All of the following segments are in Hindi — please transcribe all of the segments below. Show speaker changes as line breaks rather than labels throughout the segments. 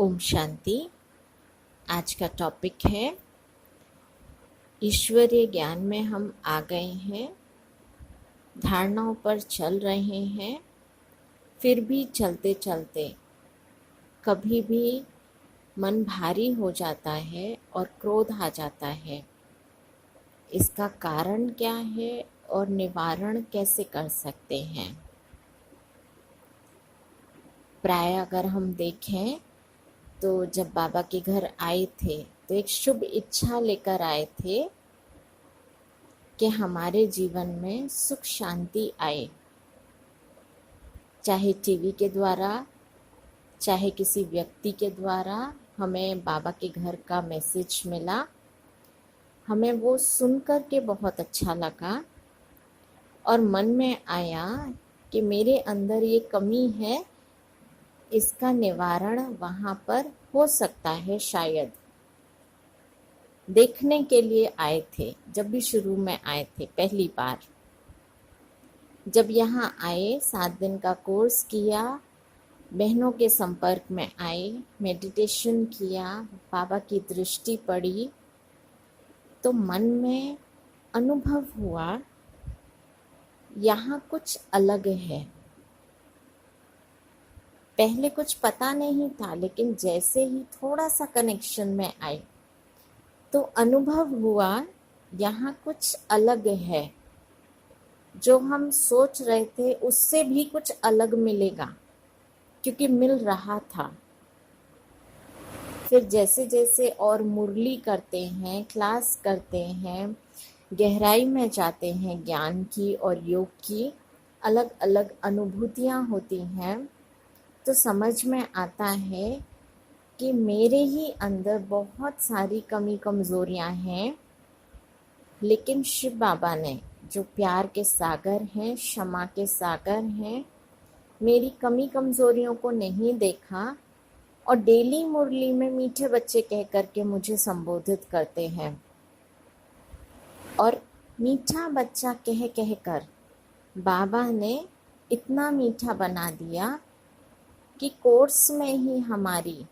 ओम शांति। आज का टॉपिक है ईश्वरीय ज्ञान में हम आ गए हैं, धारणाओं पर चल रहे हैं, फिर भी चलते चलते कभी भी मन भारी हो जाता है और क्रोध आ जाता है। इसका कारण क्या है और निवारण कैसे कर सकते हैं? प्राय अगर हम देखें तो जब बाबा के घर आए थे तो एक शुभ इच्छा लेकर आए थे कि हमारे जीवन में सुख शांति आए। चाहे टीवी के द्वारा, चाहे किसी व्यक्ति के द्वारा हमें बाबा के घर का मैसेज मिला, हमें वो सुनकर के बहुत अच्छा लगा और मन में आया कि मेरे अंदर ये कमी है, इसका निवारण वहाँ पर हो सकता है। शायद देखने के लिए आए थे, जब भी शुरू में आए थे पहली बार। जब यहाँ आए, 7 दिन का कोर्स किया, बहनों के संपर्क में आए, मेडिटेशन किया, बाबा की दृष्टि पड़ी, तो मन में अनुभव हुआ यहाँ कुछ अलग है। पहले कुछ पता नहीं था, लेकिन जैसे ही थोड़ा सा कनेक्शन में आए तो अनुभव हुआ यहाँ कुछ अलग है। जो हम सोच रहे थे उससे भी कुछ अलग मिलेगा, क्योंकि मिल रहा था। फिर जैसे जैसे और मुरली करते हैं, क्लास करते हैं, गहराई में जाते हैं, ज्ञान की और योग की अलग अलग अनुभूतियाँ होती हैं, तो समझ में आता है कि मेरे ही अंदर बहुत सारी कमी कमज़ोरियाँ हैं। लेकिन शिव बाबा ने, जो प्यार के सागर हैं, क्षमा के सागर हैं, मेरी कमी कमज़ोरियों को नहीं देखा और डेली मुरली में मीठे बच्चे कह करके मुझे संबोधित करते हैं। और मीठा बच्चा कह कह कर बाबा ने इतना मीठा बना दिया कि कोर्स में ही हमारी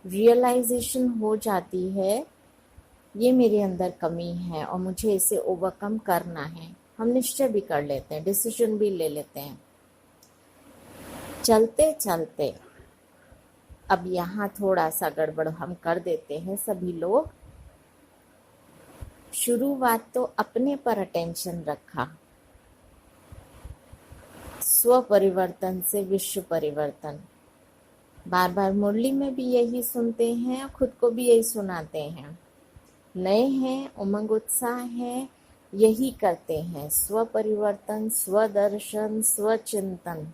रियलाइजेशन हो जाती है, ये मेरे अंदर कमी है और मुझे इसे ओवरकम करना है। हम निश्चय भी कर लेते हैं, डिसीजन भी ले लेते हैं। चलते चलते अब यहाँ थोड़ा सा गड़बड़ हम कर देते हैं सभी लोग। शुरुआत तो अपने पर अटेंशन रखा, स्व परिवर्तन से विश्व परिवर्तन। बार बार मुरली में भी यही सुनते हैं और खुद को भी यही सुनाते हैं। नए हैं, उमंग उत्साह है, यही करते हैं। स्व परिवर्तन, स्व दर्शन, स्व चिंतन,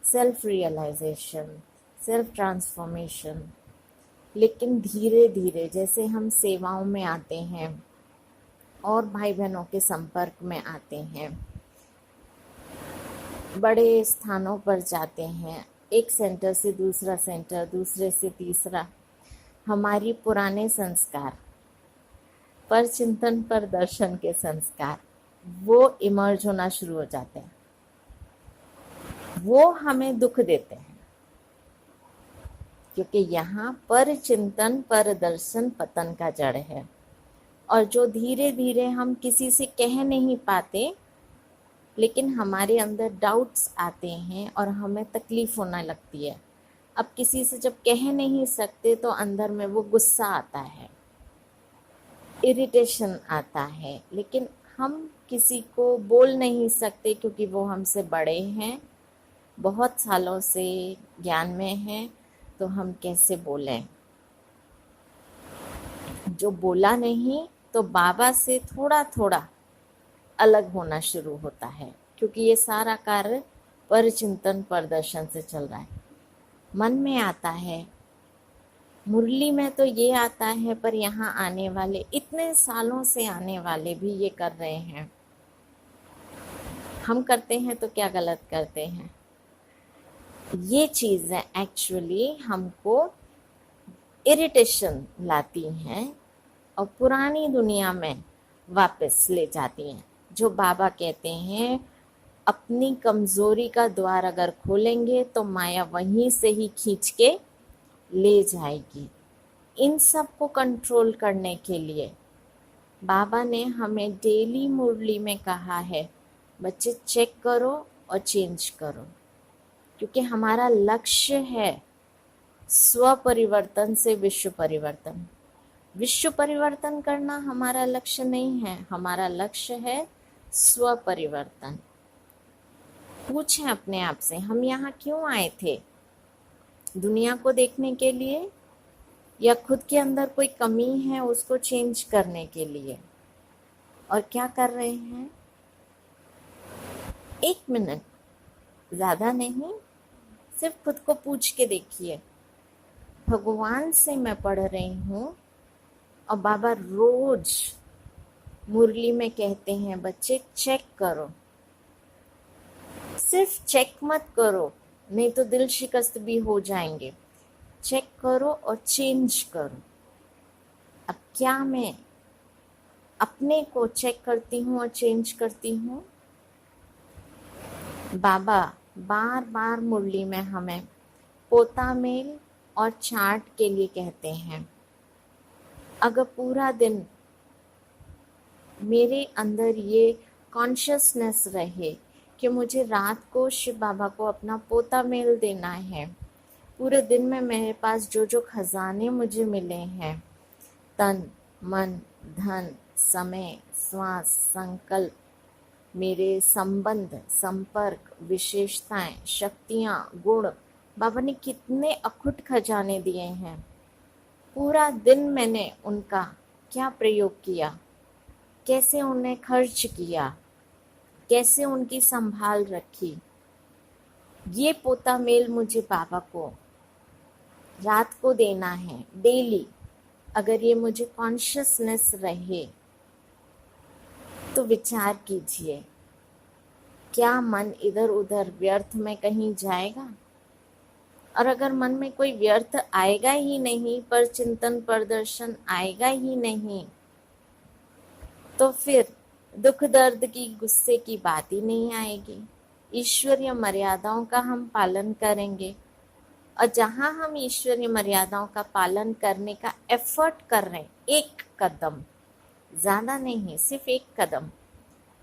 सेल्फ रियलाइजेशन, सेल्फ ट्रांसफॉर्मेशन। लेकिन धीरे धीरे जैसे हम सेवाओं में आते हैं और भाई बहनों के संपर्क में आते हैं, बड़े स्थानों पर जाते हैं, एक सेंटर से दूसरा सेंटर, दूसरे से तीसरा, हमारी पुराने संस्कार, पर चिंतन पर दर्शन के संस्कार, वो इमर्ज होना शुरू हो जाते हैं। वो हमें दुख देते हैं, क्योंकि यहाँ पर चिंतन पर दर्शन पतन का जड़ है। और जो धीरे धीरे हम किसी से कह नहीं पाते, लेकिन हमारे अंदर डाउट्स आते हैं और हमें तकलीफ होने लगती है। अब किसी से जब कह नहीं सकते तो अंदर में वो गुस्सा आता है, इरिटेशन आता है, लेकिन हम किसी को बोल नहीं सकते क्योंकि वो हमसे बड़े हैं, बहुत सालों से ज्ञान में हैं, तो हम कैसे बोलें। जो बोला नहीं तो बाबा से थोड़ा थोड़ा अलग होना शुरू होता है, क्योंकि ये सारा कार्य पर चिंतन पर दर्शन से चल रहा है। मन में आता है, मुरली में तो ये आता है, पर यहाँ आने वाले, इतने सालों से आने वाले भी ये कर रहे हैं। हम करते हैं तो क्या गलत करते हैं? ये चीज़ें एक्चुअली हमको इरिटेशन लाती हैं और पुरानी दुनिया में वापस ले जाती हैं। जो बाबा कहते हैं, अपनी कमज़ोरी का द्वार अगर खोलेंगे तो माया वहीं से ही खींच के ले जाएगी। इन सब को कंट्रोल करने के लिए बाबा ने हमें डेली मुरली में कहा है, बच्चे चेक करो और चेंज करो, क्योंकि हमारा लक्ष्य है स्व परिवर्तन से विश्व परिवर्तन। विश्व परिवर्तन करना हमारा लक्ष्य नहीं है, हमारा लक्ष्य है स्व परिवर्तन। पूछें अपने आप से, हम यहाँ क्यों आए थे? दुनिया को देखने के लिए या खुद के अंदर कोई कमी है उसको चेंज करने के लिए? और क्या कर रहे हैं? 1 मिनट, ज़्यादा नहीं, सिर्फ खुद को पूछ के देखिए, भगवान से मैं पढ़ रही हूँ और बाबा रोज मुरली में कहते हैं बच्चे चेक करो। सिर्फ चेक मत करो, नहीं तो दिल शिकस्त भी हो जाएंगे। चेक करो और चेंज करो। अब क्या मैं अपने को चेक करती हूँ और चेंज करती हूँ? बाबा बार बार मुरली में हमें पोता मेल और चाट के लिए कहते हैं। अगर पूरा दिन मेरे अंदर ये कॉन्शियसनेस रहे कि मुझे रात को शिव बाबा को अपना पोता मेल देना है, पूरे दिन में मेरे पास जो जो खजाने मुझे मिले हैं, तन मन धन समय श्वास संकल्प, मेरे संबंध संपर्क विशेषताएं शक्तियां गुण, बाबा ने कितने अखुट खजाने दिए हैं। पूरा दिन मैंने उनका क्या प्रयोग किया, कैसे उन्हें खर्च किया, कैसे उनकी संभाल रखी। ये पोता मेल मुझे बाबा को रात को देना है डेली। अगर ये मुझे कॉन्शियसनेस रहे तो विचार कीजिए, क्या मन इधर उधर व्यर्थ में कहीं जाएगा? और अगर मन में कोई व्यर्थ आएगा ही नहीं, पर चिंतन प्रदर्शन आएगा ही नहीं, तो फिर दुख दर्द की गुस्से की बात ही नहीं आएगी। ईश्वरीय मर्यादाओं का हम पालन करेंगे, और जहाँ हम ईश्वरीय मर्यादाओं का पालन करने का एफर्ट कर रहे हैं, एक कदम, ज़्यादा नहीं, सिर्फ एक कदम,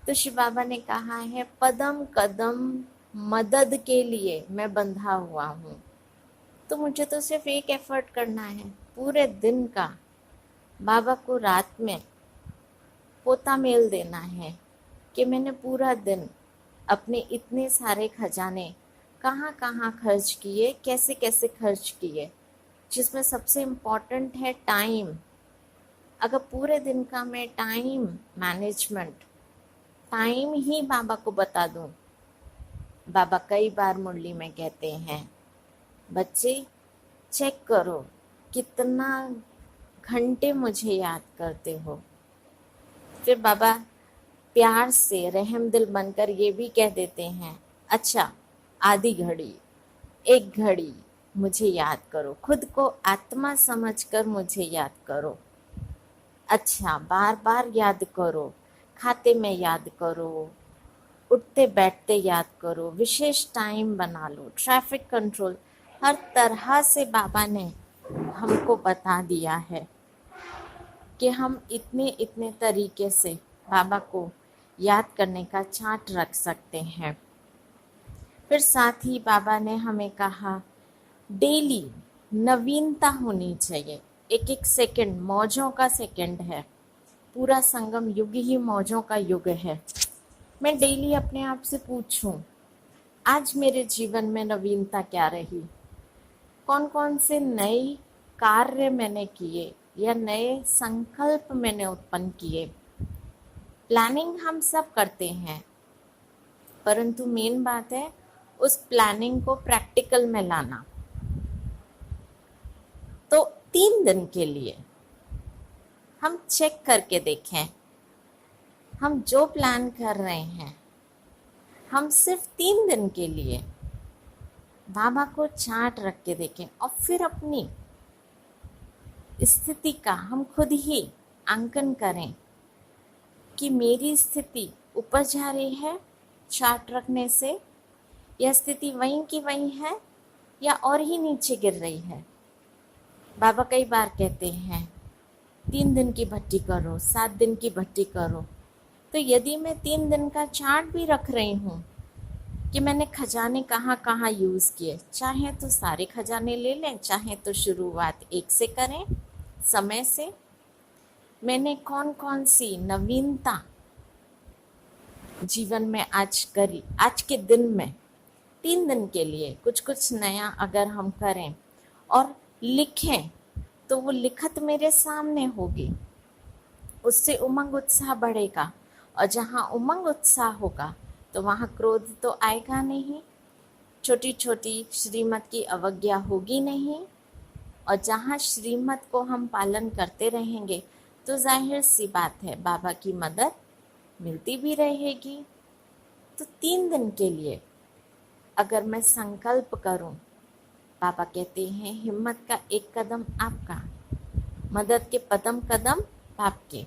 तो शिव बाबा ने कहा है पदम कदम मदद के लिए मैं बंधा हुआ हूँ। तो मुझे तो सिर्फ एक एफर्ट करना है पूरे दिन का, बाबा को रात में पोता मेल देना है कि मैंने पूरा दिन अपने इतने सारे खजाने कहाँ कहाँ खर्च किए, कैसे कैसे खर्च किए, जिसमें सबसे इम्पॉर्टेंट है टाइम। अगर पूरे दिन का मैं टाइम मैनेजमेंट, टाइम ही बाबा को बता दूं। बाबा कई बार मुरली में कहते हैं बच्चे चेक करो कितना घंटे मुझे याद करते हो। फिर बाबा प्यार से रहम दिल बनकर ये भी कह देते हैं, अच्छा आधी घड़ी 1 घड़ी मुझे याद करो, खुद को आत्मा समझकर मुझे याद करो। अच्छा बार बार याद करो, खाते में याद करो, उठते बैठते याद करो, विशेष टाइम बना लो, ट्रैफिक कंट्रोल, हर तरह से बाबा ने हमको बता दिया है कि हम इतने इतने तरीके से बाबा को याद करने का चार्ट रख सकते हैं। फिर साथ ही बाबा ने हमें कहा डेली नवीनता होनी चाहिए। एक एक सेकंड मौजों का सेकंड है, पूरा संगम युग ही मौजों का युग है। मैं डेली अपने आप से पूछूं आज मेरे जीवन में नवीनता क्या रही, कौन कौन से नए कार्य मैंने किए या नए संकल्प मैंने उत्पन्न किए। प्लानिंग हम सब करते हैं, परंतु मेन बात है उस प्लानिंग को प्रैक्टिकल में लाना। तो 3 दिन के लिए हम चेक करके देखें, हम जो प्लान कर रहे हैं हम सिर्फ 3 दिन के लिए बाबा को चार्ट रख के देखें, और फिर अपनी स्थिति का हम खुद ही आंकन करें कि मेरी स्थिति ऊपर जा रही है चार्ट रखने से, या स्थिति वहीं की वहीं है, या और ही नीचे गिर रही है। बाबा कई बार कहते हैं 3 दिन की भट्टी करो, 7 दिन की भट्टी करो। तो यदि मैं 3 दिन का चार्ट भी रख रही हूँ कि मैंने खजाने कहाँ कहाँ यूज़ किए, चाहे तो सारे खजाने ले लें, चाहे तो शुरुआत 1 से करें, समय से। मैंने कौन कौन सी नवीनता जीवन में आज करी, आज के दिन में 3 दिन के लिए कुछ कुछ नया अगर हम करें और लिखें, तो वो लिखत मेरे सामने होगी, उससे उमंग उत्साह बढ़ेगा। और जहाँ उमंग उत्साह होगा तो वहाँ क्रोध तो आएगा नहीं, छोटी छोटी श्रीमत की अवज्ञा होगी नहीं। और जहाँ श्रीमत को हम पालन करते रहेंगे तो जाहिर सी बात है बाबा की मदद मिलती भी रहेगी। तो 3 दिन के लिए अगर मैं संकल्प करूं, बाबा कहते हैं हिम्मत का एक कदम आपका, मदद के कदम कदम आपके।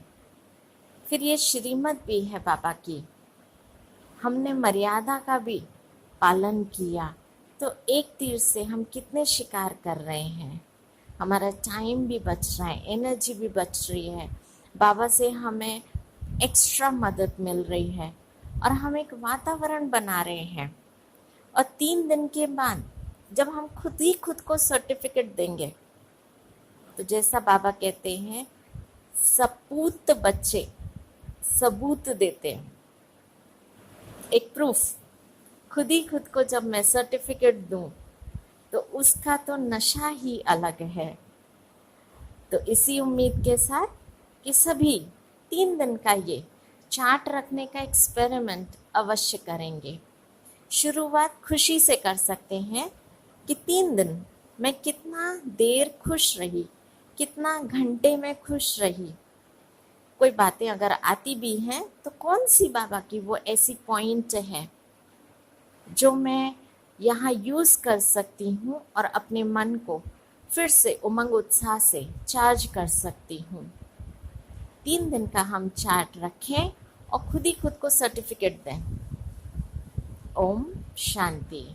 फिर ये श्रीमत भी है बाबा की, हमने मर्यादा का भी पालन किया, तो एक तीर से हम कितने शिकार कर रहे हैं। हमारा टाइम भी बच रहा है, एनर्जी भी बच रही है, बाबा से हमें एक्स्ट्रा मदद मिल रही है और हम एक वातावरण बना रहे हैं। और 3 दिन के बाद जब हम खुद ही खुद को सर्टिफिकेट देंगे, तो जैसा बाबा कहते हैं सपूत बच्चे सबूत देते हैं, एक प्रूफ। खुद ही खुद को जब मैं सर्टिफिकेट दूं तो उसका तो नशा ही अलग है। तो इसी उम्मीद के साथ कि सभी 3 दिन का ये चार्ट रखने का एक्सपेरिमेंट अवश्य करेंगे। शुरुआत खुशी से कर सकते हैं कि 3 दिन मैं कितना देर खुश रही, कितना घंटे में खुश रही। कोई बातें अगर आती भी हैं तो कौन सी बाबा की वो ऐसी पॉइंट है जो मैं यहाँ यूज़ कर सकती हूँ और अपने मन को फिर से उमंग उत्साह से चार्ज कर सकती हूँ। 3 दिन का हम चार्ट रखें और खुद ही खुद को सर्टिफिकेट दें। ओम शांति।